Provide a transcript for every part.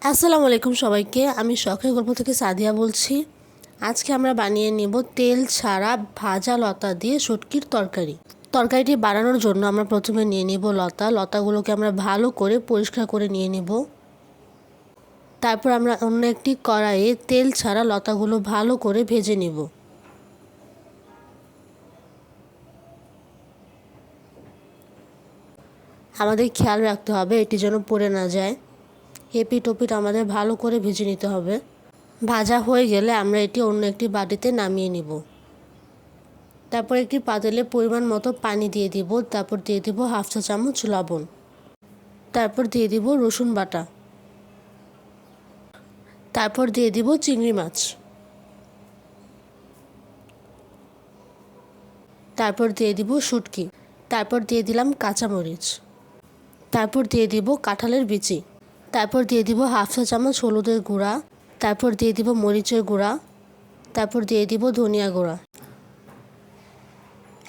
আসসালামু আলাইকুম সবাইকে। আমি শখের গল্প থেকে সাদিয়া বলছি। আজকে আমরা বানিয়ে নেব তেল ছাড়া ভাজা লতা দিয়ে শুটকির তরকারি। তরকারিটি বানানোর জন্য আমরা প্রথমে নিয়ে নেব লতাগুলোকে আমরা ভালো করে পরিষ্কার করে নিয়ে নেব। তারপর আমরা অন্য একটি কড়াইয়ে তেল ছাড়া লতাগুলো ভালো করে ভেজে নেব। আমাদের খেয়াল রাখতে হবে এটি যেন পুড়ে না যায়। এপিট ওপিট আমাদের ভালো করে ভেজে নিতে হবে। ভাজা হয়ে গেলে আমরা এটি অন্য একটি বাটিতে নামিয়ে নিব। তারপর একটি পাতিলে পরিমাণ মতো পানি দিয়ে দিব। তারপর দিয়ে দিব হাফ চা চামচ লবণ। তারপর দিয়ে দিব রসুন বাটা। তারপর দিয়ে দিব চিংড়ি মাছ। তারপর দিয়ে দিব শুটকি। তারপর দিয়ে দিলাম কাঁচামরিচ। তারপর দিয়ে দিব কাঁঠালের বিচি। তারপর দিয়ে দিব হাফ চা চামচ হলুদের গুঁড়া। তারপর দিয়ে দিব মরিচের গুঁড়া। তারপর দিয়ে দিব ধনিয়া গুঁড়া।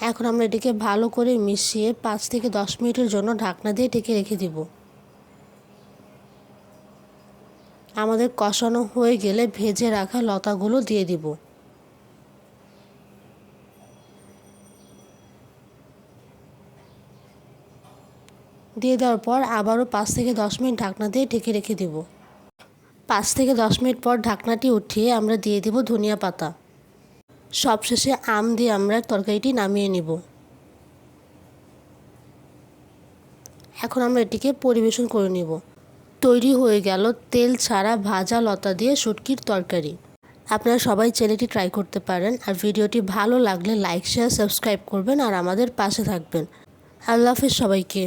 এখন আমরা এটিকে ভালো করে মিশিয়ে 5 থেকে 10 মিনিটের জন্য ঢাকনা দিয়ে ঢেকে রেখে দিব। আমাদের কষানো হয়ে গেলে ভেজে রাখা লতাগুলো দিয়ে দিব। দিয়ে দেওয়ার পর আবারও 5 থেকে 10 মিনিট ঢাকনা দিয়ে ঢেকে রেখে দিব। 5 থেকে 10 মিনিট পর ঢাকনাটি উঠিয়ে আমরা দিয়ে দিব ধনিয়া পাতা। সবশেষে আম দিয়ে আমরা তরকারিটি নামিয়ে নিব। এখন আমরা এটিকে পরিবেশন করে নিব। তৈরি হয়ে গেল তেল ছাড়া ভাজা লতা দিয়ে শুটকির তরকারি। আপনারা সবাই চ্যানেলটি ট্রাই করতে পারেন। আর ভিডিওটি ভালো লাগলে লাইক শেয়ার সাবস্ক্রাইব করবেন আর আমাদের পাশে থাকবেন। আল্লাহ হাফেজ সবাইকে।